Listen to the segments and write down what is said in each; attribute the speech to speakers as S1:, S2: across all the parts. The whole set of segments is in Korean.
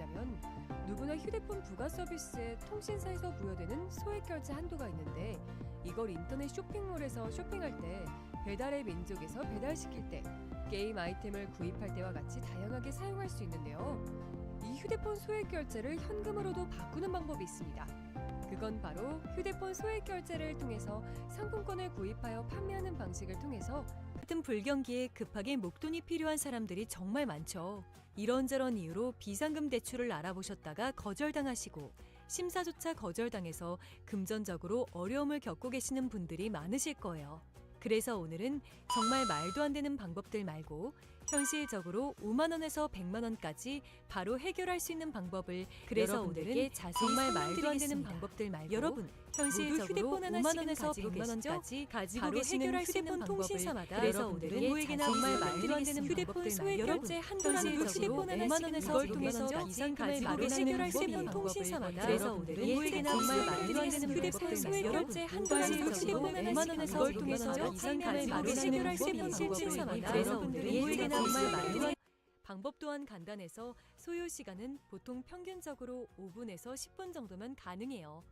S1: 드리자면 누구나 휴대폰 부가 서비스에 통신사에서 부여되는 소액 결제 한도가 있는데 이걸 인터넷 쇼핑몰에서 쇼핑할 때, 배달의 민족에서 배달시킬 때, 게임 아이템을 구입할 때와 같이 다양하게 사용할 수 있는데요. 이 휴대폰 소액 결제를 현금으로도 바꾸는 방법이 있습니다. 그건 바로 휴대폰 소액 결제를 통해서 상품권을 구입하여 판매하는 방식을 통해서 같은 불경기에 급하게 목돈이 필요한 사람들이 정말 많죠. 이런저런 이유로 비상금 대출을 알아보셨다가 거절당하시고 심사조차 거절당해서 금전적으로 어려움을 겪고 계시는 분들이 많으실 거예요. 그래서 오늘은 정말 말도 안 되는 방법들 말고 현실적으로 5만 원에서 100만 원까지 바로 해결할 수 있는 방법을 그래서 오늘은 자세히 정말 말도 안 되는 방법들 말고 여러분 현실적으로 휴대폰 5만 원에서 100만 원까지 가지고 계시는 휴대폰 통신사마다 그래서 오늘은 누구에게나 정말 말도 안 되는 휴대폰 소액 결제 한도라는 휴대폰 5만 원에서 이걸 통해서 비상금을 바로 해결할 수 있는 방법을 그래서 오늘은 누구에게나 정말 말도 안 되는 휴대폰 소액 결제 한도라는 휴대폰 5만 원에서 이걸 통해서 비상금을 바로 해결할 수 있는 통신사마다 그래서 오늘은 누구에게나 정말 말도 안 방법 또한 간단해서 소요 시간은 보통 평균적으로 5분에서 10분 정도면 가능해요.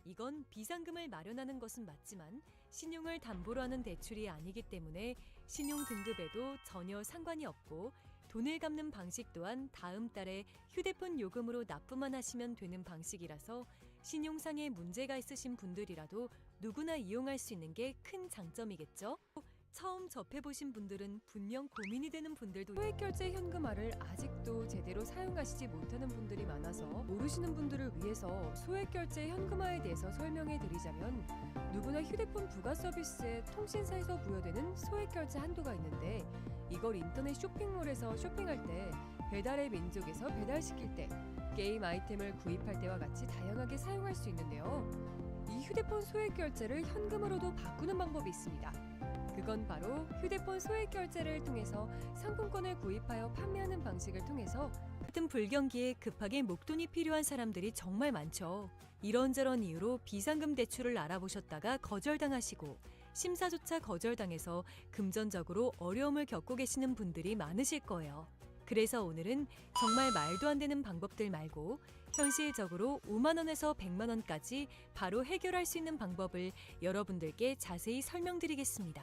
S1: 이건 비상금을 마련하는 것은 맞지만 신용을 담보로 하는 대출이 아니기 때문에 신용 등급에도 전혀 상관이 없고 돈을 갚는 방식 또한 다음 달에 휴대폰 요금으로 납부만 하시면 되는 방식이라서 신용상의 문제가 있으신 분들이라도 누구나 이용할 수 있는 게 큰 장점이겠죠? 처음 접해보신 분들은 분명 고민이 되는 분들도 소액결제 현금화를 아직도 제대로 사용하시지 못하는 분들이 많아서 모르시는 분들을 위해서 소액결제 현금화에 대해서 설명해 드리자면 누구나 휴대폰 부가 서비스에 통신사에서 부여되는 소액결제 한도가 있는데 이걸 인터넷 쇼핑몰에서 쇼핑할 때, 배달의 민족에서 배달시킬 때, 게임 아이템을 구입할 때와 같이 다양하게 사용할 수 있는데요. 이 휴대폰 소액결제를 현금으로도 바꾸는 방법이 있습니다. 그건 바로 휴대폰 소액 결제를 통해서 상품권을 구입하여 판매하는 방식을 통해서 같은 불경기에 급하게 목돈이 필요한 사람들이 정말 많죠. 이런저런 이유로 비상금 대출을 알아보셨다가 거절당하시고 심사조차 거절당해서 금전적으로 어려움을 겪고 계시는 분들이 많으실 거예요. 그래서 오늘은 정말 말도 안 되는 방법들 말고 현실적으로 5만 원에서 100만 원까지 바로 해결할 수 있는 방법을 여러분들께 자세히 설명드리겠습니다.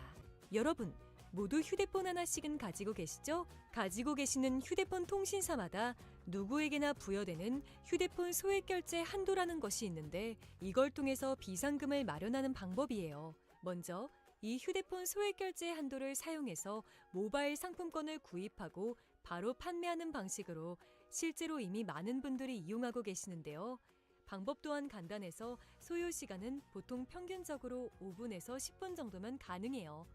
S1: 여러분, 모두 휴대폰 하나씩은 가지고 계시죠? 가지고 계시는 휴대폰 통신사마다 누구에게나 부여되는 휴대폰 소액 결제 한도라는 것이 있는데 이걸 통해서 비상금을 마련하는 방법이에요. 먼저 이 휴대폰 소액 결제 한도를 사용해서 모바일 상품권을 구입하고 바로 판매하는 방식으로 실제로 이미 많은 분들이 이용하고 계시는데요. 방법 또한 간단해서 소요 시간은 보통 평균적으로 5분에서 10분 정도면 가능해요.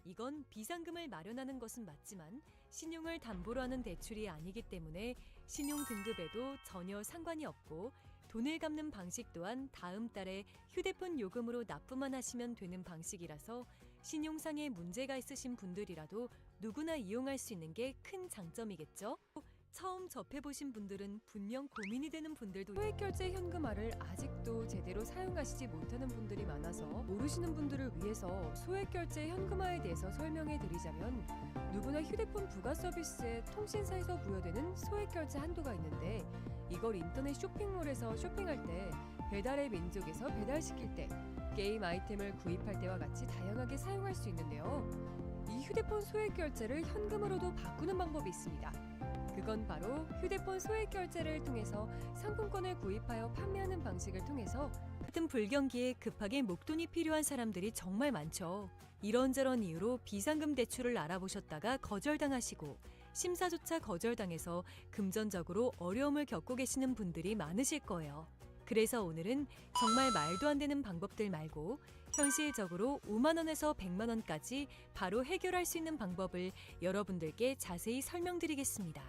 S1: 이건 비상금을 마련하는 것은 맞지만 신용을 담보로 하는 대출이 아니기 때문에 신용 등급에도 전혀 상관이 없고 돈을 갚는 방식 또한 다음 달에 휴대폰 요금으로 납부만 하시면 되는 방식이라서 신용상의 문제가 있으신 분들이라도 누구나 이용할 수 있는 게 큰 장점이겠죠? 처음 접해보신 분들은 분명 고민이 되는 분들도 소액결제 현금화를 아직도 제대로 사용하시지 못하는 분들이 많아서 모르시는 분들을 위해서 소액결제 현금화에 대해서 설명해 드리자면 누구나 휴대폰 부가 서비스에 통신사에서 부여되는 소액결제 한도가 있는데 이걸 인터넷 쇼핑몰에서 쇼핑할 때, 배달의 민족에서 배달시킬 때, 게임 아이템을 구입할 때와 같이 다양하게 사용할 수 있는데요. 이 휴대폰 소액결제를 현금으로도 바꾸는 방법이 있습니다. 그건 바로 휴대폰 소액 결제를 통해서 상품권을 구입하여 판매하는 방식을 통해서 같은 불경기에 급하게 목돈이 필요한 사람들이 정말 많죠. 이런저런 이유로 비상금 대출을 알아보셨다가 거절당하시고 심사조차 거절당해서 금전적으로 어려움을 겪고 계시는 분들이 많으실 거예요. 그래서 오늘은 정말 말도 안 되는 방법들 말고 현실적으로 5만 원에서 100만 원까지 바로 해결할 수 있는 방법을 여러분들께 자세히 설명드리겠습니다.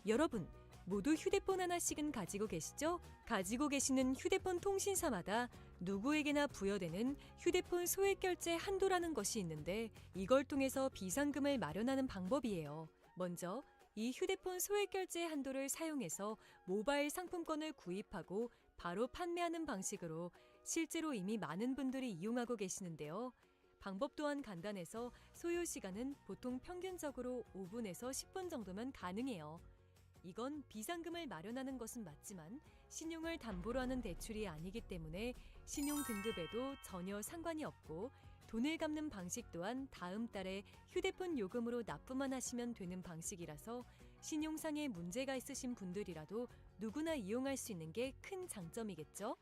S1: 여러분, 모두 휴대폰 하나씩은 가지고 계시죠? 가지고 계시는 휴대폰 통신사마다 누구에게나 부여되는 휴대폰 소액 결제 한도라는 것이 있는데 이걸 통해서 비상금을 마련하는 방법이에요. 먼저 이 휴대폰 소액 결제 한도를 사용해서 모바일 상품권을 구입하고 바로 판매하는 방식으로 실제로 이미 많은 분들이 이용하고 계시는데요. 방법 또한 간단해서 소요 시간은 보통 평균적으로 5분에서 10분 정도면 가능해요. 이건 비상금을 마련하는 것은 맞지만 신용을 담보로 하는 대출이 아니기 때문에 신용 등급에도 전혀 상관이 없고 돈을 갚는 방식 또한 다음 달에 휴대폰 요금으로 납부만 하시면 되는 방식이라서 신용상에 문제가 있으신 분들이라도 누구나 이용할 수 있는 게 큰 장점이겠죠?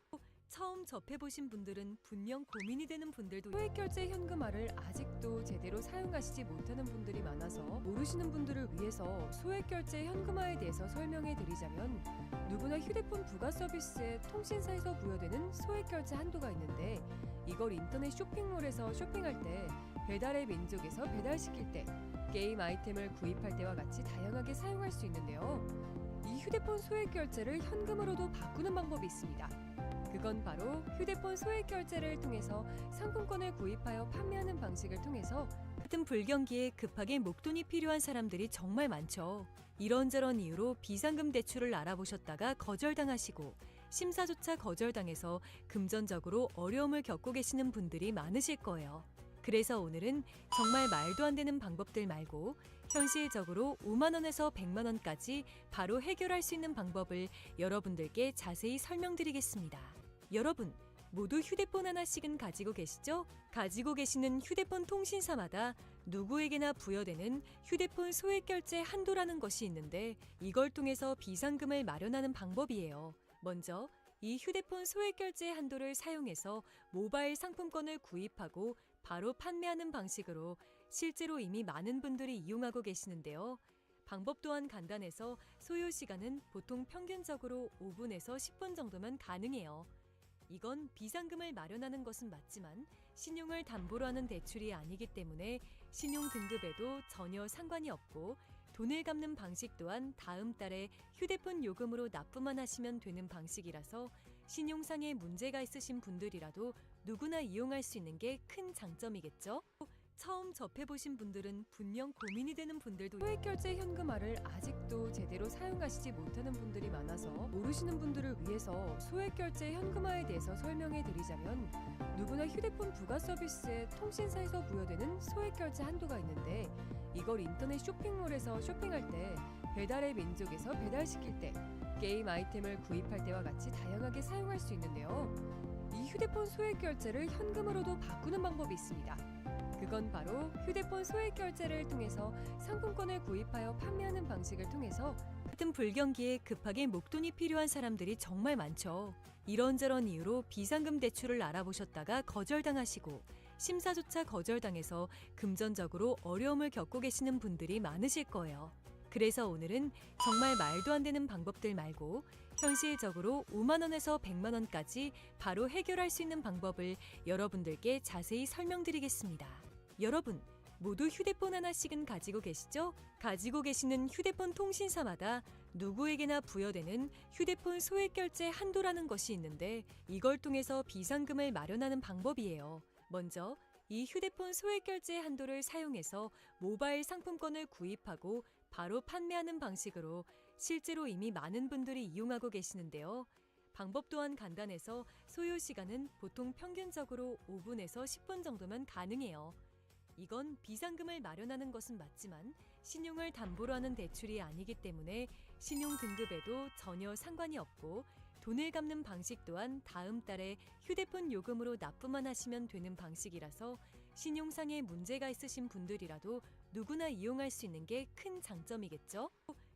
S1: 처음 접해보신 분들은 분명 고민이 되는 분들도 소액결제 현금화를 아직도 제대로 사용하시지 못하는 분들이 많아서 모르시는 분들을 위해서 소액결제 현금화에 대해서 설명해 드리자면 누구나 휴대폰 부가 서비스에 통신사에서 부여되는 소액결제 한도가 있는데 이걸 인터넷 쇼핑몰에서 쇼핑할 때 배달의 민족에서 배달시킬 때 게임 아이템을 구입할 때와 같이 다양하게 사용할 수 있는데요. 이 휴대폰 소액결제를 현금으로도 바꾸는 방법이 있습니다. 그건 바로 휴대폰 소액결제를 통해서 상품권을 구입하여 판매하는 방식을 통해서 같은 불경기에 급하게 목돈이 필요한 사람들이 정말 많죠. 이런저런 이유로 비상금 대출을 알아보셨다가 거절당하시고 심사조차 거절당해서 금전적으로 어려움을 겪고 계시는 분들이 많으실 거예요. 그래서 오늘은 정말 말도 안 되는 방법들 말고 현실적으로 5만 원에서 100만 원까지 바로 해결할 수 있는 방법을 여러분들께 자세히 설명드리겠습니다. 여러분, 모두 휴대폰 하나씩은 가지고 계시죠? 가지고 계시는 휴대폰 통신사마다 누구에게나 부여되는 휴대폰 소액결제 한도라는 것이 있는데 이걸 통해서 비상금을 마련하는 방법이에요. 먼저 이 휴대폰 소액결제 한도를 사용해서 모바일 상품권을 구입하고 바로 판매하는 방식으로 실제로 이미 많은 분들이 이용하고 계시는데요. 방법 또한 간단해서 소요 시간은 보통 평균적으로 5분에서 10분 정도면 가능해요. 이건 비상금을 마련하는 것은 맞지만 신용을 담보로 하는 대출이 아니기 때문에 신용 등급에도 전혀 상관이 없고 돈을 갚는 방식 또한 다음 달에 휴대폰 요금으로 납부만 하시면 되는 방식이라서 신용상에 문제가 있으신 분들이라도 누구나 이용할 수 있는 게 큰 장점이겠죠? 처음 접해보신 분들은 분명 고민이 되는 분들도 소액결제 현금화를 아직도 제대로 사용하시지 못하는 분들이 많아서 모르시는 분들을 위해서 소액결제 현금화에 대해서 설명해 드리자면 누구나 휴대폰 부가 서비스에 통신사에서 부여되는 소액결제 한도가 있는데 이걸 인터넷 쇼핑몰에서 쇼핑할 때 배달의 민족에서 배달시킬 때 게임 아이템을 구입할 때와 같이 다양하게 사용할 수 있는데요. 이 휴대폰 소액결제를 현금으로도 바꾸는 방법이 있습니다. 그건 바로 휴대폰 소액결제를 통해서 상품권을 구입하여 판매하는 방식을 통해서 같은 불경기에 급하게 목돈이 필요한 사람들이 정말 많죠. 이런저런 이유로 비상금 대출을 알아보셨다가 거절당하시고 심사조차 거절당해서 금전적으로 어려움을 겪고 계시는 분들이 많으실 거예요. 그래서 오늘은 정말 말도 안 되는 방법들 말고 현실적으로 5만 원에서 100만 원까지 바로 해결할 수 있는 방법을 여러분들께 자세히 설명드리겠습니다. 여러분, 모두 휴대폰 하나씩은 가지고 계시죠? 가지고 계시는 휴대폰 통신사마다 누구에게나 부여되는 휴대폰 소액결제 한도라는 것이 있는데 이걸 통해서 비상금을 마련하는 방법이에요. 먼저 이 휴대폰 소액결제 한도를 사용해서 모바일 상품권을 구입하고 바로 판매하는 방식으로 실제로 이미 많은 분들이 이용하고 계시는데요. 방법 또한 간단해서 소요 시간은 보통 평균적으로 5분에서 10분 정도면 가능해요. 이건 비상금을 마련하는 것은 맞지만 신용을 담보로 하는 대출이 아니기 때문에 신용 등급에도 전혀 상관이 없고 돈을 갚는 방식 또한 다음 달에 휴대폰 요금으로 납부만 하시면 되는 방식이라서 신용상에 문제가 있으신 분들이라도 누구나 이용할 수 있는 게 큰 장점이겠죠?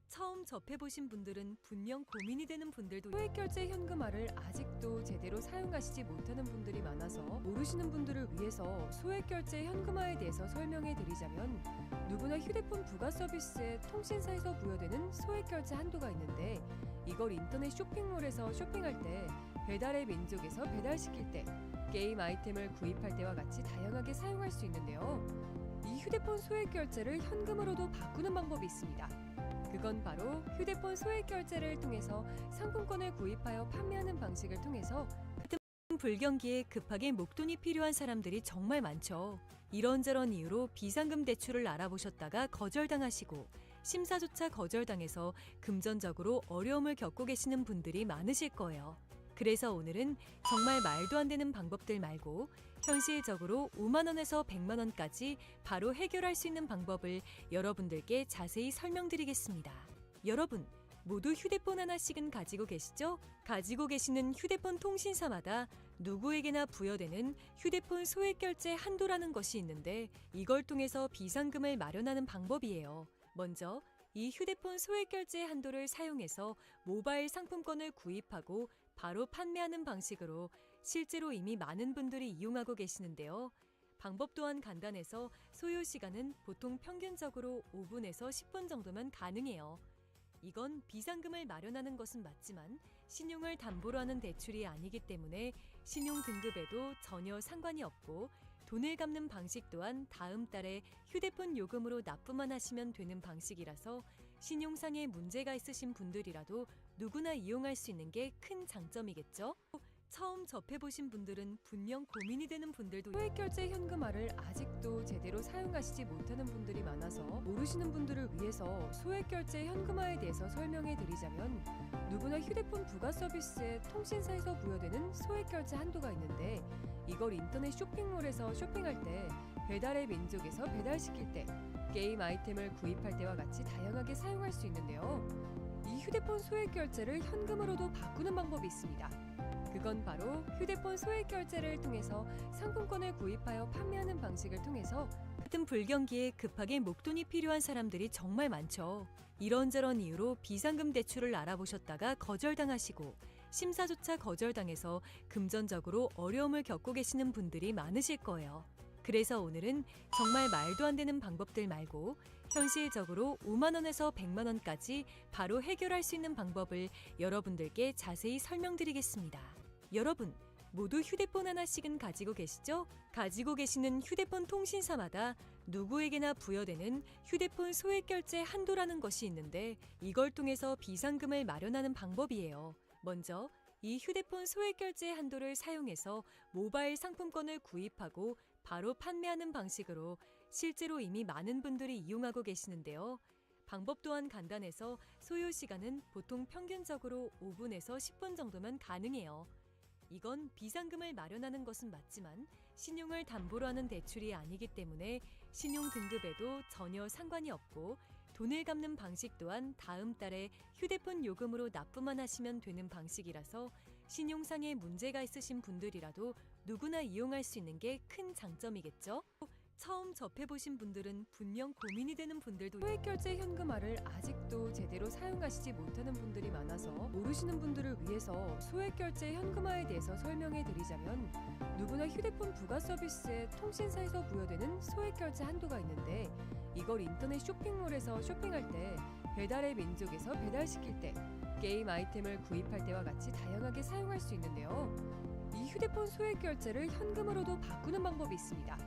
S1: 처음 접해보신 분들은 분명 고민이 되는 분들도 소액결제 현금화를 아직도 제대로 사용하시지 못하는 분들이 많아서 모르시는 분들을 위해서 소액결제 현금화에 대해서 설명해 드리자면 누구나 휴대폰 부가 서비스에 통신사에서 부여되는 소액결제 한도가 있는데 이걸 인터넷 쇼핑몰에서 쇼핑할 때 배달의 민족에서 배달시킬 때 게임 아이템을 구입할 때와 같이 다양하게 사용할 수 있는데요. 이 휴대폰 소액결제를 현금으로도 바꾸는 방법이 있습니다. 그건 바로 휴대폰 소액결제를 통해서 상품권을 구입하여 판매하는 방식을 통해서 불경기에 급하게 목돈이 필요한 사람들이 정말 많죠. 이런저런 이유로 비상금 대출을 알아보셨다가 거절당하시고 심사조차 거절당해서 금전적으로 어려움을 겪고 계시는 분들이 많으실 거예요. 그래서 오늘은 정말 말도 안 되는 방법들 말고 현실적으로 5만 원에서 100만 원까지 바로 해결할 수 있는 방법을 여러분들께 자세히 설명드리겠습니다. 여러분, 모두 휴대폰 하나씩은 가지고 계시죠? 가지고 계시는 휴대폰 통신사마다 누구에게나 부여되는 휴대폰 소액결제 한도라는 것이 있는데 이걸 통해서 비상금을 마련하는 방법이에요. 먼저 이 휴대폰 소액결제 한도를 사용해서 모바일 상품권을 구입하고 바로 판매하는 방식으로 실제로 이미 많은 분들이 이용하고 계시는데요. 방법 또한 간단해서 소요 시간은 보통 평균적으로 5분에서 10분 정도면 가능해요. 이건 비상금을 마련하는 것은 맞지만 신용을 담보로 하는 대출이 아니기 때문에 신용 등급에도 전혀 상관이 없고 돈을 갚는 방식 또한 다음 달에 휴대폰 요금으로 납부만 하시면 되는 방식이라서 신용상의 문제가 있으신 분들이라도 누구나 이용할 수 있는 게 큰 장점이겠죠? 처음 접해보신 분들은 분명 고민이 되는 분들도 소액결제 현금화를 아직도 제대로 사용하시지 못하는 분들이 많아서 모르시는 분들을 위해서 소액결제 현금화에 대해서 설명해 드리자면 누구나 휴대폰 부가 서비스에 통신사에서 부여되는 소액결제 한도가 있는데 이걸 인터넷 쇼핑몰에서 쇼핑할 때 배달의 민족에서 배달시킬 때 게임 아이템을 구입할 때와 같이 다양하게 사용할 수 있는데요. 이 휴대폰 소액결제를 현금으로도 바꾸는 방법이 있습니다. 그건 바로 휴대폰 소액결제를 통해서 상품권을 구입하여 판매하는 방식을 통해서 같은 불경기에 급하게 목돈이 필요한 사람들이 정말 많죠. 이런저런 이유로 비상금 대출을 알아보셨다가 거절당하시고 심사조차 거절당해서 금전적으로 어려움을 겪고 계시는 분들이 많으실 거예요. 그래서 오늘은 정말 말도 안 되는 방법들 말고 현실적으로 5만 원에서 100만 원까지 바로 해결할 수 있는 방법을 여러분들께 자세히 설명드리겠습니다. 여러분, 모두 휴대폰 하나씩은 가지고 계시죠? 가지고 계시는 휴대폰 통신사마다 누구에게나 부여되는 휴대폰 소액결제 한도라는 것이 있는데 이걸 통해서 비상금을 마련하는 방법이에요. 먼저 이 휴대폰 소액결제 한도를 사용해서 모바일 상품권을 구입하고 바로 판매하는 방식으로 실제로 이미 많은 분들이 이용하고 계시는데요. 방법 또한 간단해서 소요 시간은 보통 평균적으로 5분에서 10분 정도면 가능해요. 이건 비상금을 마련하는 것은 맞지만 신용을 담보로 하는 대출이 아니기 때문에 신용 등급에도 전혀 상관이 없고 돈을 갚는 방식 또한 다음 달에 휴대폰 요금으로 납부만 하시면 되는 방식이라서 신용상의 문제가 있으신 분들이라도 누구나 이용할 수 있는 게 큰 장점이겠죠? 처음 접해보신 분들은 분명 고민이 되는 분들도 소액결제 현금화를 아직도 제대로 사용하시지 못하는 분들이 많아서 모르시는 분들을 위해서 소액결제 현금화에 대해서 설명해 드리자면 누구나 휴대폰 부가 서비스에 통신사에서 부여되는 소액결제 한도가 있는데 이걸 인터넷 쇼핑몰에서 쇼핑할 때 배달의 민족에서 배달시킬 때 게임 아이템을 구입할 때와 같이 다양하게 사용할 수 있는데요. 이 휴대폰 소액결제를 현금으로도 바꾸는 방법이 있습니다.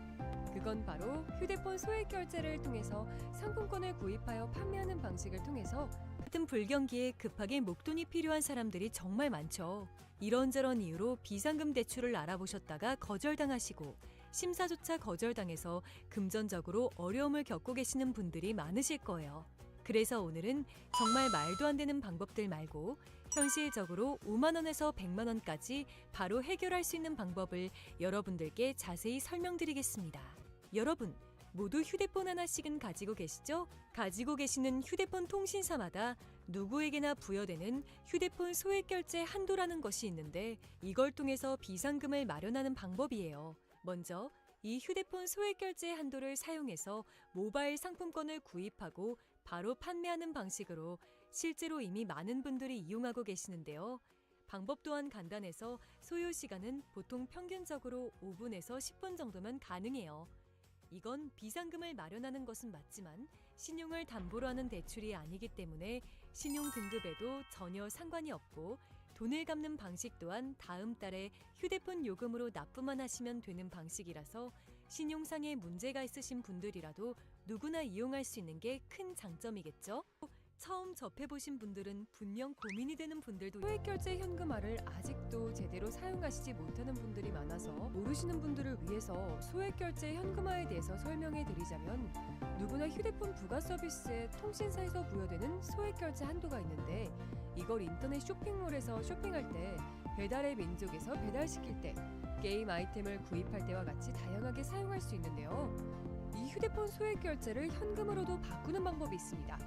S1: 그건 바로 휴대폰 소액결제를 통해서 상품권을 구입하여 판매하는 방식을 통해서 같은 불경기에 급하게 목돈이 필요한 사람들이 정말 많죠. 이런저런 이유로 비상금 대출을 알아보셨다가 거절당하시고 심사조차 거절당해서 금전적으로 어려움을 겪고 계시는 분들이 많으실 거예요. 그래서 오늘은 정말 말도 안 되는 방법들 말고 현실적으로 5만 원에서 100만 원까지 바로 해결할 수 있는 방법을 여러분들께 자세히 설명드리겠습니다. 여러분, 모두 휴대폰 하나씩은 가지고 계시죠? 가지고 계시는 휴대폰 통신사마다 누구에게나 부여되는 휴대폰 소액결제 한도라는 것이 있는데 이걸 통해서 비상금을 마련하는 방법이에요. 먼저 이 휴대폰 소액결제 한도를 사용해서 모바일 상품권을 구입하고 바로 판매하는 방식으로 실제로 이미 많은 분들이 이용하고 계시는데요. 방법 또한 간단해서 소요 시간은 보통 평균적으로 5분에서 10분 정도면 가능해요. 이건 비상금을 마련하는 것은 맞지만 신용을 담보로 하는 대출이 아니기 때문에 신용 등급에도 전혀 상관이 없고 돈을 갚는 방식 또한 다음 달에 휴대폰 요금으로 납부만 하시면 되는 방식이라서 신용상의 문제가 있으신 분들이라도 누구나 이용할 수 있는 게 큰 장점이겠죠? 처음 접해보신 분들은 분명 고민이 되는 분들도 소액결제 현금화를 아직도 제대로 사용하시지 못하는 분들이 많아서 모르시는 분들을 위해서 소액결제 현금화에 대해서 설명해 드리자면 누구나 휴대폰 부가 서비스에 통신사에서 부여되는 소액결제 한도가 있는데 이걸 인터넷 쇼핑몰에서 쇼핑할 때 배달의 민족에서 배달시킬 때 게임 아이템을 구입할 때와 같이 다양하게 사용할 수 있는데요. 이 휴대폰 소액결제를 현금으로도 바꾸는 방법이 있습니다.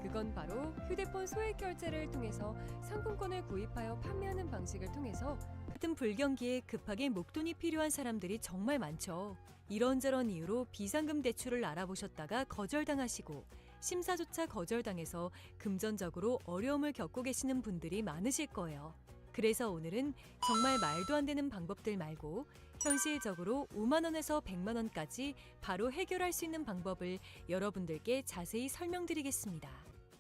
S1: 그건 바로 휴대폰 소액 결제를 통해서 상품권을 구입하여 판매하는 방식을 통해서 같은 불경기에 급하게 목돈이 필요한 사람들이 정말 많죠. 이런저런 이유로 비상금 대출을 알아보셨다가 거절당하시고 심사조차 거절당해서 금전적으로 어려움을 겪고 계시는 분들이 많으실 거예요. 그래서 오늘은 정말 말도 안 되는 방법들 말고 현실적으로 5만 원에서 100만 원까지 바로 해결할 수 있는 방법을 여러분들께 자세히 설명드리겠습니다.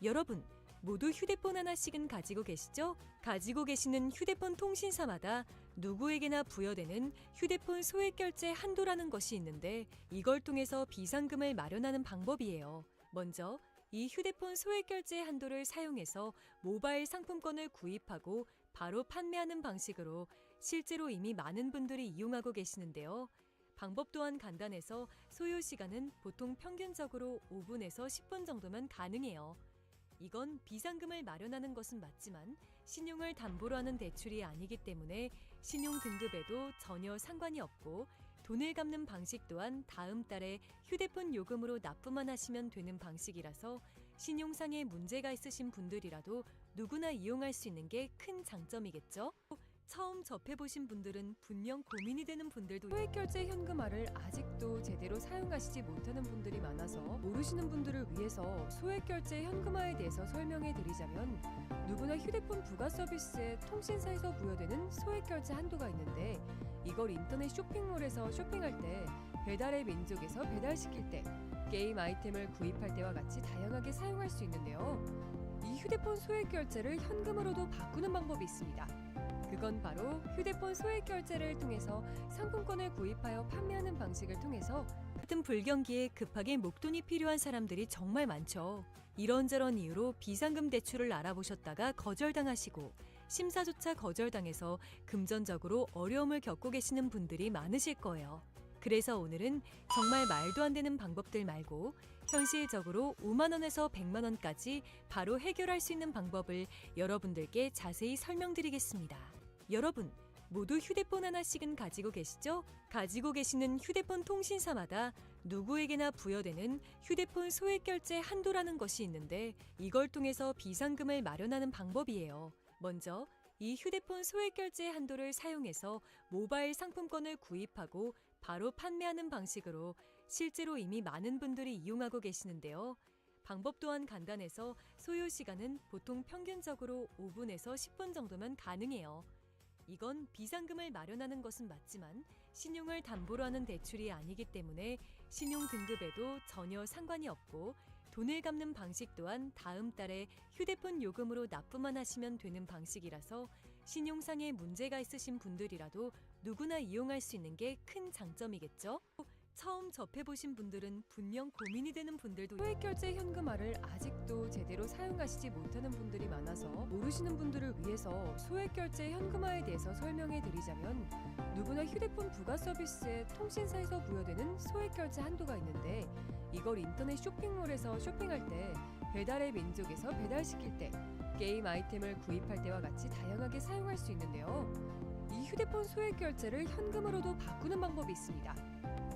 S1: 여러분, 모두 휴대폰 하나씩은 가지고 계시죠? 가지고 계시는 휴대폰 통신사마다 누구에게나 부여되는 휴대폰 소액 결제 한도라는 것이 있는데 이걸 통해서 비상금을 마련하는 방법이에요. 먼저 이 휴대폰 소액 결제 한도를 사용해서 모바일 상품권을 구입하고 바로 판매하는 방식으로 실제로 이미 많은 분들이 이용하고 계시는데요. 방법 또한 간단해서 소요 시간은 보통 평균적으로 5분에서 10분 정도면 가능해요. 이건 비상금을 마련하는 것은 맞지만 신용을 담보로 하는 대출이 아니기 때문에 신용 등급에도 전혀 상관이 없고 돈을 갚는 방식 또한 다음 달에 휴대폰 요금으로 납부만 하시면 되는 방식이라서 신용상의 문제가 있으신 분들이라도 누구나 이용할 수 있는 게 큰 장점이겠죠? 처음 접해보신 분들은 분명 고민이 되는 분들도 소액결제 현금화를 아직도 제대로 사용하시지 못하는 분들이 많아서 모르시는 분들을 위해서 소액결제 현금화에 대해서 설명해 드리자면 누구나 휴대폰 부가 서비스에 통신사에서 부여되는 소액결제 한도가 있는데 이걸 인터넷 쇼핑몰에서 쇼핑할 때 배달의 민족에서 배달시킬 때 게임 아이템을 구입할 때와 같이 다양하게 사용할 수 있는데요. 이 휴대폰 소액결제를 현금으로도 바꾸는 방법이 있습니다. 그건 바로 휴대폰 소액 결제를 통해서 상품권을 구입하여 판매하는 방식을 통해서 같은 불경기에 급하게 목돈이 필요한 사람들이 정말 많죠. 이런저런 이유로 비상금 대출을 알아보셨다가 거절당하시고 심사조차 거절당해서 금전적으로 어려움을 겪고 계시는 분들이 많으실 거예요. 그래서 오늘은 정말 말도 안 되는 방법들 말고 현실적으로 5만 원에서 100만 원까지 바로 해결할 수 있는 방법을 여러분들께 자세히 설명드리겠습니다. 여러분, 모두 휴대폰 하나씩은 가지고 계시죠? 가지고 계시는 휴대폰 통신사마다 누구에게나 부여되는 휴대폰 소액 결제 한도라는 것이 있는데 이걸 통해서 비상금을 마련하는 방법이에요. 먼저 이 휴대폰 소액 결제 한도를 사용해서 모바일 상품권을 구입하고 바로 판매하는 방식으로 실제로 이미 많은 분들이 이용하고 계시는데요. 방법 또한 간단해서 소요 시간은 보통 평균적으로 5분에서 10분 정도면 가능해요. 이건 비상금을 마련하는 것은 맞지만 신용을 담보로 하는 대출이 아니기 때문에 신용 등급에도 전혀 상관이 없고 돈을 갚는 방식 또한 다음 달에 휴대폰 요금으로 납부만 하시면 되는 방식이라서 신용상의 문제가 있으신 분들이라도 누구나 이용할 수 있는 게 큰 장점이겠죠? 처음 접해보신 분들은 분명 고민이 되는 분들도 소액결제 현금화를 아직도 제대로 사용하시지 못하는 분들이 많아서 모르시는 분들을 위해서 소액결제 현금화에 대해서 설명해 드리자면 누구나 휴대폰 부가 서비스에 통신사에서 부여되는 소액결제 한도가 있는데 이걸 인터넷 쇼핑몰에서 쇼핑할 때 배달의 민족에서 배달시킬 때 게임 아이템을 구입할 때와 같이 다양하게 사용할 수 있는데요. 이 휴대폰 소액 결제를 현금으로도 바꾸는 방법이 있습니다.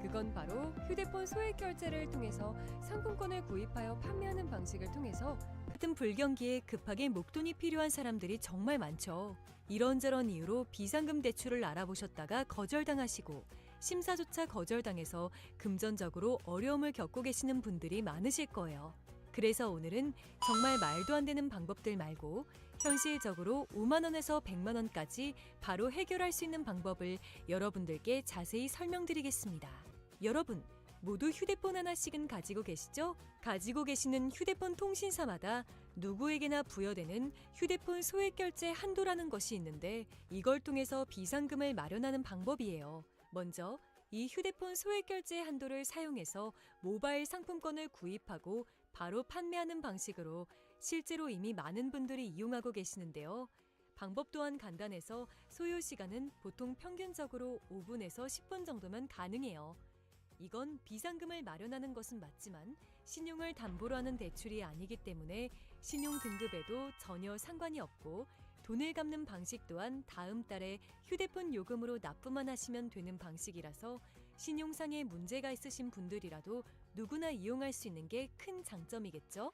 S1: 그건 바로 휴대폰 소액 결제를 통해서 상품권을 구입하여 판매하는 방식을 통해서 같은 불경기에 급하게 목돈이 필요한 사람들이 정말 많죠. 이런저런 이유로 비상금 대출을 알아보셨다가 거절당하시고 심사조차 거절당해서 금전적으로 어려움을 겪고 계시는 분들이 많으실 거예요. 그래서 오늘은 정말 말도 안 되는 방법들 말고 현실적으로 5만 원에서 100만 원까지 바로 해결할 수 있는 방법을 여러분들께 자세히 설명드리겠습니다. 여러분, 모두 휴대폰 하나씩은 가지고 계시죠? 가지고 계시는 휴대폰 통신사마다 누구에게나 부여되는 휴대폰 소액 결제 한도라는 것이 있는데 이걸 통해서 비상금을 마련하는 방법이에요. 먼저 이 휴대폰 소액 결제 한도를 사용해서 모바일 상품권을 구입하고 바로 판매하는 방식으로 실제로 이미 많은 분들이 이용하고 계시는데요. 방법 또한 간단해서 소요 시간은 보통 평균적으로 5분에서 10분 정도면 가능해요. 이건 비상금을 마련하는 것은 맞지만 신용을 담보로 하는 대출이 아니기 때문에 신용 등급에도 전혀 상관이 없고 돈을 갚는 방식 또한 다음 달에 휴대폰 요금으로 납부만 하시면 되는 방식이라서 신용상의 문제가 있으신 분들이라도 누구나 이용할 수 있는 게 큰 장점이겠죠?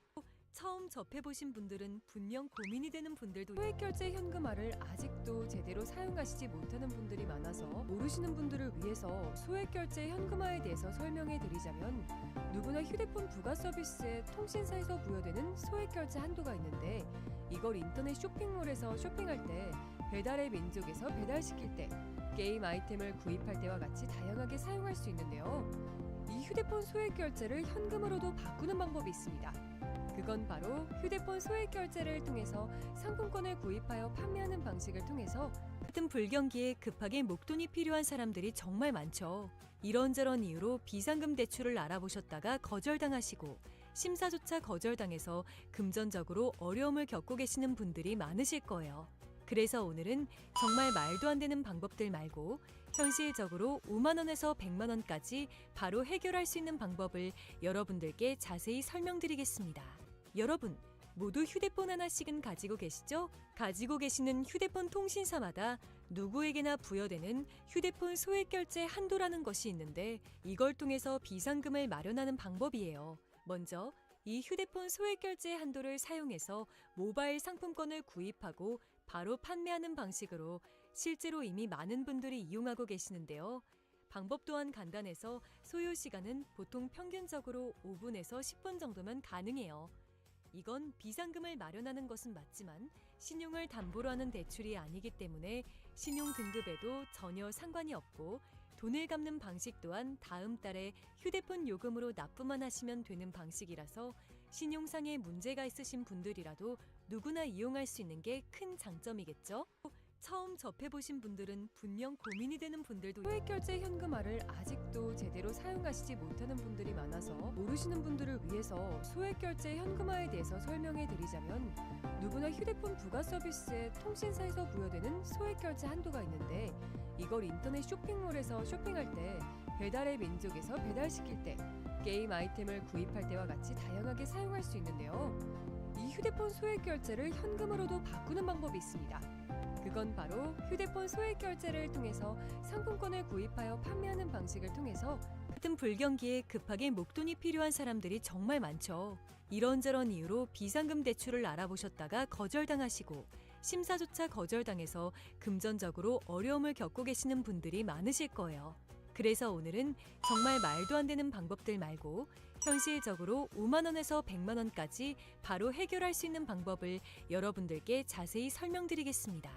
S2: 처음 접해보신 분들은 분명 고민이 되는 분들도
S1: 소액결제 현금화를 아직도 제대로 사용하시지 못하는 분들이 많아서 모르시는 분들을 위해서 소액결제 현금화에 대해서 설명해 드리자면, 누구나 휴대폰 부가 서비스에 통신사에서 부여되는 소액결제 한도가 있는데, 이걸 인터넷 쇼핑몰에서 쇼핑할 때, 배달의 민족에서 배달시킬 때, 게임 아이템을 구입할 때와 같이 다양하게 사용할 수 있는데요. 이 휴대폰 소액결제를 현금으로도 바꾸는 방법이 있습니다. 그건 바로 휴대폰 소액결제를 통해서 상품권을 구입하여 판매하는 방식을 통해서
S2: 같은 불경기에 급하게 목돈이 필요한 사람들이 정말 많죠. 이런저런 이유로 비상금 대출을 알아보셨다가 거절당하시고 심사조차 거절당해서 금전적으로 어려움을 겪고 계시는 분들이 많으실 거예요. 그래서 오늘은 정말 말도 안 되는 방법들 말고 현실적으로 5만 원에서 100만 원까지 바로 해결할 수 있는 방법을 여러분들께 자세히 설명드리겠습니다. 여러분, 모두 휴대폰 하나씩은 가지고 계시죠? 가지고 계시는 휴대폰 통신사마다 누구에게나 부여되는 휴대폰 소액결제 한도라는 것이 있는데, 이걸 통해서 비상금을 마련하는 방법이에요. 먼저 이 휴대폰 소액결제 한도를 사용해서 모바일 상품권을 구입하고 바로 판매하는 방식으로 실제로 이미 많은 분들이 이용하고 계시는데요. 방법 또한 간단해서 소요 시간은 보통 평균적으로 5분에서 10분 정도면 가능해요. 이건 비상금을 마련하는 것은 맞지만 신용을 담보로 하는 대출이 아니기 때문에 신용 등급에도 전혀 상관이 없고, 돈을 갚는 방식 또한 다음 달에 휴대폰 요금으로 납부만 하시면 되는 방식이라서 신용상에 문제가 있으신 분들이라도 누구나 이용할 수 있는 게 큰 장점이겠죠? 처음 접해보신 분들은 분명 고민이 되는 분들도
S1: 소액결제 현금화를 아직도 제대로 사용하시지 못하는 분들이 많아서 모르시는 분들을 위해서 소액결제 현금화에 대해서 설명해 드리자면, 누구나 휴대폰 부가 서비스에 통신사에서 부여되는 소액결제 한도가 있는데, 이걸 인터넷 쇼핑몰에서 쇼핑할 때, 배달의 민족에서 배달시킬 때, 게임 아이템을 구입할 때와 같이 다양하게 사용할 수 있는데요. 이 휴대폰 소액결제를 현금으로도 바꾸는 방법이 있습니다. 그건 바로 휴대폰 소액결제를 통해서 상품권을 구입하여 판매하는 방식을 통해서
S2: 같은 불경기에 급하게 목돈이 필요한 사람들이 정말 많죠. 이런저런 이유로 비상금 대출을 알아보셨다가 거절당하시고 심사조차 거절당해서 금전적으로 어려움을 겪고 계시는 분들이 많으실 거예요. 그래서 오늘은 정말 말도 안 되는 방법들 말고 현실적으로 5만 원에서 100만 원까지 바로 해결할 수 있는 방법을 여러분들께 자세히 설명드리겠습니다.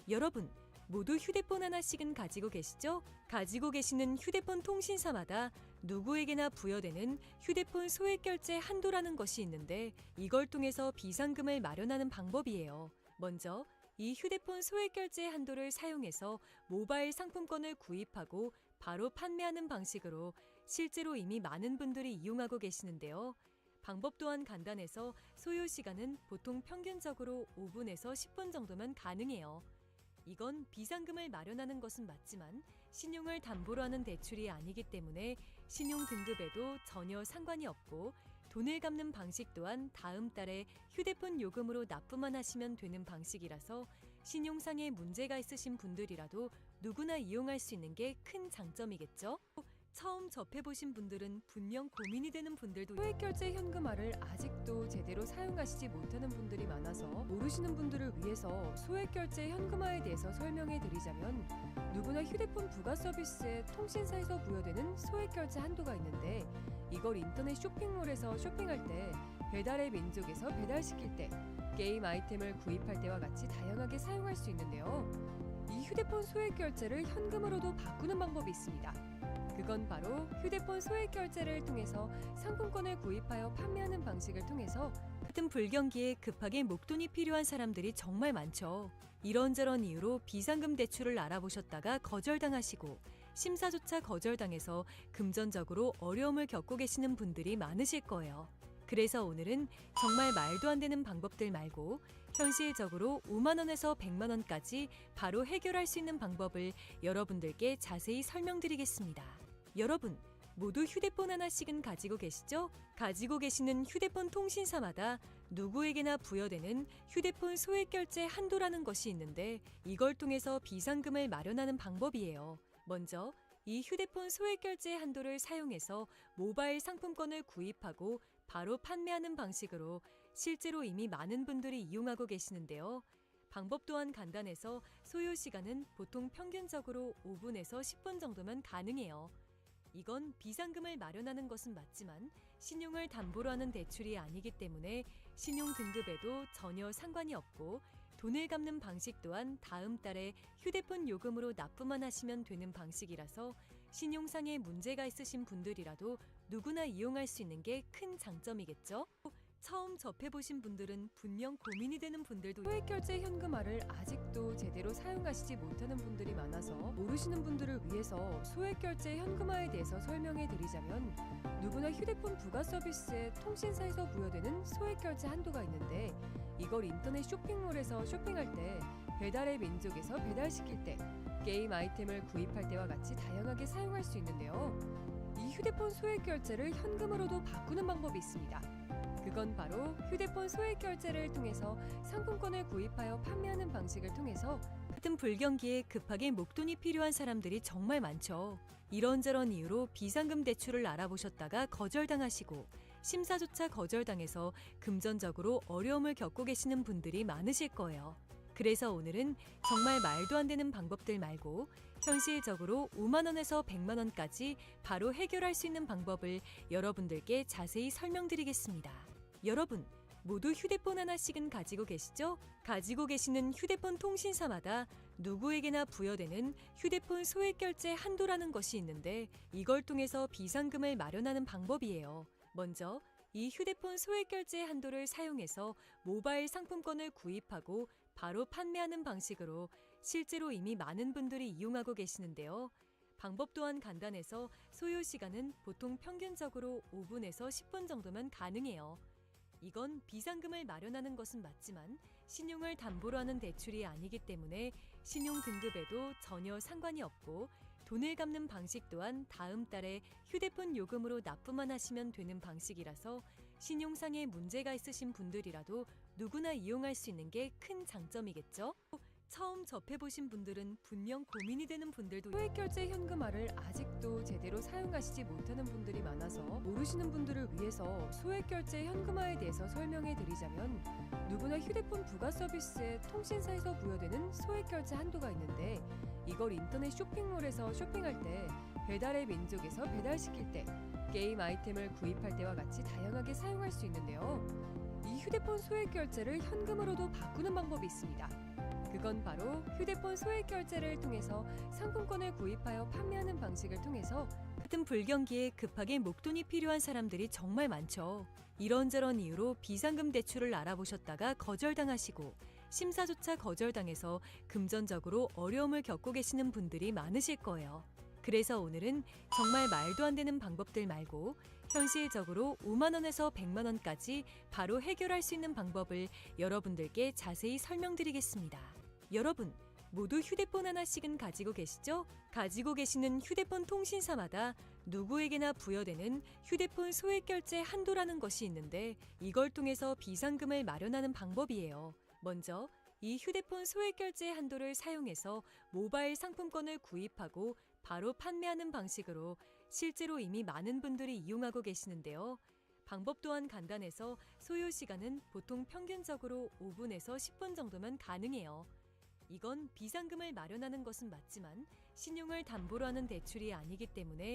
S2: 여러분, 모두 휴대폰 하나씩은 가지고 계시죠? 가지고 계시는 휴대폰 통신사마다 누구에게나 부여되는 휴대폰 소액결제 한도라는 것이 있는데, 이걸 통해서 비상금을 마련하는 방법이에요. 먼저 이 휴대폰 소액결제 한도를 사용해서 모바일 상품권을 구입하고 바로 판매하는 방식으로 실제로 이미 많은 분들이 이용하고 계시는데요. 방법 또한 간단해서 소요 시간은 보통 평균적으로 5분에서 10분 정도면 가능해요. 이건 비상금을 마련하는 것은 맞지만 신용을 담보로 하는 대출이 아니기 때문에 신용 등급에도 전혀 상관이 없고, 돈을 갚는 방식 또한 다음 달에 휴대폰 요금으로 납부만 하시면 되는 방식이라서 신용상에 문제가 있으신 분들이라도 누구나 이용할 수 있는 게 큰 장점이겠죠? 처음 접해보신 분들은 분명 고민이 되는 분들도
S1: 소액결제 현금화를 아직도 제대로 사용하시지 못하는 분들이 많아서 모르시는 분들을 위해서 소액결제 현금화에 대해서 설명해 드리자면, 누구나 휴대폰 부가 서비스에 통신사에서 부여되는 소액결제 한도가 있는데, 이걸 인터넷 쇼핑몰에서 쇼핑할 때, 배달의 민족에서 배달시킬 때, 게임 아이템을 구입할 때와 같이 다양하게 사용할 수 있는데요. 이 휴대폰 소액결제를 현금으로도 바꾸는 방법이 있습니다. 그건 바로 휴대폰 소액결제를 통해서 상품권을 구입하여 판매하는 방식을 통해서
S2: 같은 불경기에 급하게 목돈이 필요한 사람들이 정말 많죠. 이런저런 이유로 비상금 대출을 알아보셨다가 거절당하시고 심사조차 거절당해서 금전적으로 어려움을 겪고 계시는 분들이 많으실 거예요. 그래서 오늘은 정말 말도 안 되는 방법들 말고 현실적으로 5만 원에서 100만 원까지 바로 해결할 수 있는 방법을 여러분들께 자세히 설명드리겠습니다. 여러분, 모두 휴대폰 하나씩은 가지고 계시죠? 가지고 계시는 휴대폰 통신사마다 누구에게나 부여되는 휴대폰 소액결제 한도라는 것이 있는데, 이걸 통해서 비상금을 마련하는 방법이에요. 먼저 이 휴대폰 소액결제 한도를 사용해서 모바일 상품권을 구입하고 바로 판매하는 방식으로 실제로 이미 많은 분들이 이용하고 계시는데요. 방법 또한 간단해서 소요 시간은 보통 평균적으로 5분에서 10분 정도면 가능해요. 이건 비상금을 마련하는 것은 맞지만 신용을 담보로 하는 대출이 아니기 때문에 신용 등급에도 전혀 상관이 없고, 돈을 갚는 방식 또한 다음 달에 휴대폰 요금으로 납부만 하시면 되는 방식이라서 신용상의 문제가 있으신 분들이라도 누구나 이용할 수 있는 게 큰 장점이겠죠? 처음 접해보신 분들은 분명 고민이 되는 분들도
S1: 소액결제 현금화를 아직도 제대로 사용하시지 못하는 분들이 많아서 모르시는 분들을 위해서 소액결제 현금화에 대해서 설명해 드리자면, 누구나 휴대폰 부가 서비스에 통신사에서 부여되는 소액결제 한도가 있는데, 이걸 인터넷 쇼핑몰에서 쇼핑할 때, 배달의 민족에서 배달시킬 때, 게임 아이템을 구입할 때와 같이 다양하게 사용할 수 있는데요. 이 휴대폰 소액결제를 현금으로도 바꾸는 방법이 있습니다. 그건 바로 휴대폰 소액결제를 통해서 상품권을 구입하여 판매하는 방식을 통해서
S2: 같은 불경기에 급하게 목돈이 필요한 사람들이 정말 많죠. 이런저런 이유로 비상금 대출을 알아보셨다가 거절당하시고 심사조차 거절당해서 금전적으로 어려움을 겪고 계시는 분들이 많으실 거예요. 그래서 오늘은 정말 말도 안 되는 방법들 말고 현실적으로 5만 원에서 100만 원까지 바로 해결할 수 있는 방법을 여러분들께 자세히 설명드리겠습니다. 여러분, 모두 휴대폰 하나씩은 가지고 계시죠? 가지고 계시는 휴대폰 통신사마다 누구에게나 부여되는 휴대폰 소액결제 한도라는 것이 있는데, 이걸 통해서 비상금을 마련하는 방법이에요. 먼저 이 휴대폰 소액결제 한도를 사용해서 모바일 상품권을 구입하고 바로 판매하는 방식으로 실제로 이미 많은 분들이 이용하고 계시는데요. 방법 또한 간단해서 소요 시간은 보통 평균적으로 5분에서 10분 정도면 가능해요. 이건 비상금을 마련하는 것은 맞지만 신용을 담보로 하는 대출이 아니기 때문에 신용 등급에도 전혀 상관이 없고, 돈을 갚는 방식 또한 다음 달에 휴대폰 요금으로 납부만 하시면 되는 방식이라서 신용상의 문제가 있으신 분들이라도 누구나 이용할 수 있는 게 큰 장점이겠죠? 처음 접해보신 분들은 분명 고민이 되는 분들도
S1: 소액결제 현금화를 아직도 제대로 사용하시지 못하는 분들이 많아서 모르시는 분들을 위해서 소액결제 현금화에 대해서 설명해 드리자면, 누구나 휴대폰 부가 서비스에 통신사에서 부여되는 소액결제 한도가 있는데, 이걸 인터넷 쇼핑몰에서 쇼핑할 때, 배달의 민족에서 배달시킬 때, 게임 아이템을 구입할 때와 같이 다양하게 사용할 수 있는데요. 이 휴대폰 소액결제를 현금으로도 바꾸는 방법이 있습니다. 그건 바로 휴대폰 소액결제를 통해서 상품권을 구입하여 판매하는 방식을 통해서
S2: 같은 불경기에 급하게 목돈이 필요한 사람들이 정말 많죠. 이런저런 이유로 비상금 대출을 알아보셨다가 거절당하시고 심사조차 거절당해서 금전적으로 어려움을 겪고 계시는 분들이 많으실 거예요. 그래서 오늘은 정말 말도 안 되는 방법들 말고 현실적으로 5만 원에서 100만 원까지 바로 해결할 수 있는 방법을 여러분들께 자세히 설명드리겠습니다. 여러분, 모두 휴대폰 하나씩은 가지고 계시죠? 가지고 계시는 휴대폰 통신사마다 누구에게나 부여되는 휴대폰 소액결제 한도라는 것이 있는데, 이걸 통해서 비상금을 마련하는 방법이에요. 먼저 이 휴대폰 소액결제 한도를 사용해서 모바일 상품권을 구입하고 바로 판매하는 방식으로 실제로 이미 많은 분들이 이용하고 계시는데요. 방법 또한 간단해서 소요 시간은 보통 평균적으로 5분에서 10분 정도면 가능해요. 이건 비상금을 마련하는 것은 맞지만 신용을 담보로 하는 대출이 아니기 때문에